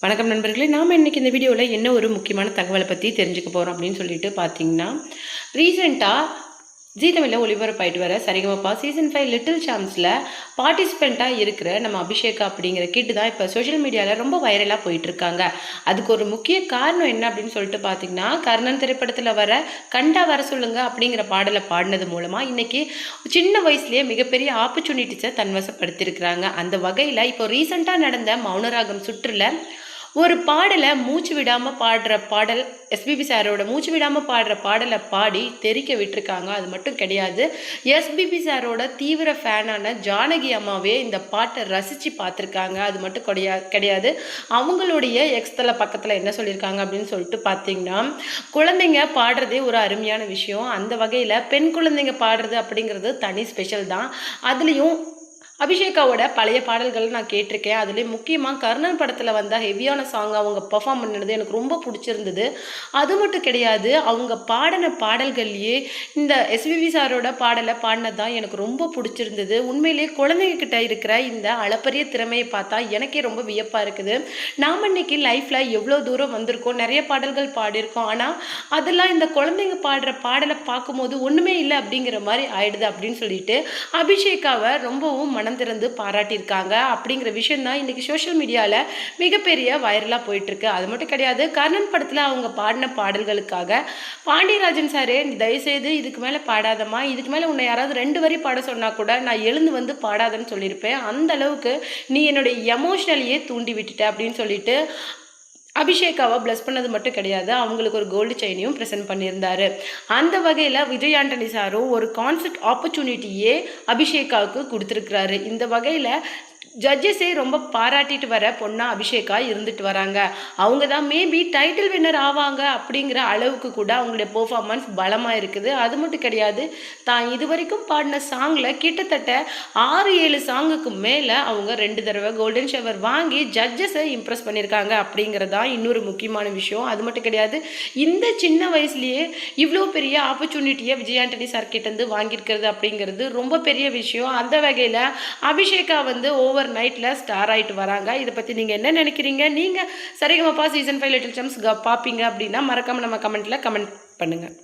வணக்கம் நண்பர்களே, நாம் இன்றைக்கி இந்த வீடியோவில் என்ன ஒரு முக்கியமான தகவலை பற்றி தெரிஞ்சுக்க போகிறோம் அப்படின்னு சொல்லிட்டு பார்த்தீங்கன்னா, ரீசெண்டாக ஜீ தமிழில் ஒளிபரப்பாயிட்டு வர சரிகமப்பா சீசன் 5 லிட்டில் சாம்ஸில் பார்ட்டிசிபெண்ட்டாக இருக்கிற நம்ம அபிஷேகா அப்படிங்கிற கிட்டு தான் இப்போ சோஷியல் மீடியாவில் ரொம்ப வைரலாக போயிட்டுருக்காங்க. அதுக்கு ஒரு முக்கிய காரணம் என்ன அப்படின்னு சொல்லிட்டு பார்த்தீங்கன்னா, கர்ணன் திரைப்படத்தில் வர கண்டா வர சொல்லுங்க அப்படிங்கிற பாடலை பாடினது மூலமாக இன்றைக்கி சின்ன வயசுலேயே மிகப்பெரிய ஆப்பர்ச்சுனிட்டிஸை தன்வசப்படுத்தியிருக்கிறாங்க. அந்த வகையில் இப்போ ரீசெண்டாக நடந்த மௌனராகம் சுற்றுல ஒரு பாடலை மூச்சு விடாமல் பாடுற பாடல், எஸ்பிபி சாரோட மூச்சு விடாமல் பாடுற பாடலை பாடி தெரிக்க விட்டுருக்காங்க. அது மட்டும் கிடையாது, எஸ்பிபி சாரோட தீவிர ஃபேனான ஜானகி அம்மாவே இந்த பாட்டை ரசித்து பார்த்துருக்காங்க. அது மட்டும் கிடையாது, அவங்களுடைய எக்ஸ்தல பக்கத்தில் என்ன சொல்லியிருக்காங்க அப்படின்னு சொல்லிட்டு பார்த்தீங்கன்னா, குழந்தைங்க பாடுறதே ஒரு அருமையான விஷயம். அந்த வகையில் பெண் குழந்தைங்க பாடுறது அப்படிங்கிறது தனி ஸ்பெஷல் தான். அதுலேயும் அபிஷேகாவோட பழைய பாடல்கள் நான் கேட்டிருக்கேன். அதுலேயும் முக்கியமாக கர்ணன் படத்தில் வந்த ஹெவியான சாங் அவங்க பர்ஃபார்ம் பண்ணினது எனக்கு ரொம்ப பிடிச்சிருந்தது. அது மட்டும் கிடையாது, அவங்க பாடின பாடல்கள்லேயே இந்த எஸ்பிபி சாரோட பாடலை பாடினது தான் எனக்கு ரொம்ப பிடிச்சிருந்தது. உண்மையிலே குழந்தைங்கக்கிட்ட இருக்கிற இந்த அளப்பரிய திறமையை பார்த்தா எனக்கே ரொம்ப வியப்பாக இருக்குது. நாம் இன்றைக்கி லைஃப்பில் எவ்வளோ தூரம் வந்திருக்கோம், நிறைய பாடல்கள் பாடியிருக்கோம். ஆனால் அதெல்லாம் இந்த குழந்தைங்க பாடுற பாடலை பார்க்கும்போது ஒன்றுமே இல்லை அப்படிங்கிற மாதிரி ஆயிடுது அப்படின்னு சொல்லிட்டு அபிஷேகாவை ரொம்பவும் மனம் திறந்து பாராட்டியிருக்காங்க. அப்படிங்கிற விஷயம் தான் இன்றைக்கி சோஷியல் மீடியாவில் மிகப்பெரிய வைரலாக போயிட்டுருக்கு. அது மட்டும் கிடையாது, கர்ணன் படத்தில் அவங்க பாடின பாடல்களுக்காக பாண்டியராஜன் சாரே, தயவுசெய்து இதுக்கு மேலே பாடாதம்மா, இதுக்கு மேலே உன்னை யாராவது 2 வரி பாட சொன்னால் கூட நான் எழுந்து வந்து பாடாதன்னு சொல்லியிருப்பேன், அந்த அளவுக்கு நீ என்னுடைய எமோஷ்னலையே தூண்டி விட்டுட்ட அப்படின்னு சொல்லிட்டு அபிஷேகாவை ப்ளஸ் பண்ணது மட்டும் கிடையாது, அவங்களுக்கு ஒரு கோல்டு செயினையும் ப்ரெசென்ட் பண்ணியிருந்தார். அந்த வகையில் விஜய் ஆண்டனி சாரும் ஒரு கான்சர்ட் ஆப்பர்ச்சுனிட்டியே அபிஷேகாவுக்கு கொடுத்துருக்குறாரு. இந்த வகையில் ஜட்ஜஸே ரொம்ப பாராட்டிட்டு வர பொண்ணா அபிஷேகா இருந்துட்டு வராங்க. அவங்க தான் மேபி டைட்டில் வின்னர் ஆவாங்க அப்படிங்கிற அளவுக்கு கூட அவங்களுடைய பெர்ஃபார்மன்ஸ் பலமாக இருக்குது. அது மட்டும் கிடையாது, தான் இது வரைக்கும் பாடின சாங்கில் கிட்டத்தட்ட 6-7 சாங்குக்கு மேலே அவங்க 2 தடவை கோல்டன் ஷவர் வாங்கி ஜட்ஜஸை இம்ப்ரெஸ் பண்ணியிருக்காங்க அப்படிங்கிறதான் இன்னொரு முக்கியமான விஷயம். அது மட்டும் கிடையாது, இந்த சின்ன வயசுலேயே இவ்வளோ பெரிய ஆப்பர்ச்சுனிட்டியை விஜய் ஆண்டனி சார் கிட்டேருந்து வாங்கியிருக்கிறது அப்படிங்கிறது ரொம்ப பெரிய விஷயம். அந்த வகையில் அபிஷேகா ஓவர் நைட்டில் ஸ்டார் ஆகிட்டு வராங்க. இதை பற்றி நீங்கள் என்ன நினைக்கிறீங்க? நீங்கள் சரிகமப்பா சீசன் 5 லிட்டில் சாம்ஸ் பார்ப்பீங்க அப்படின்னா மறக்காமல் நம்ம கமெண்ட்டில் கமெண்ட் பண்ணுங்கள்.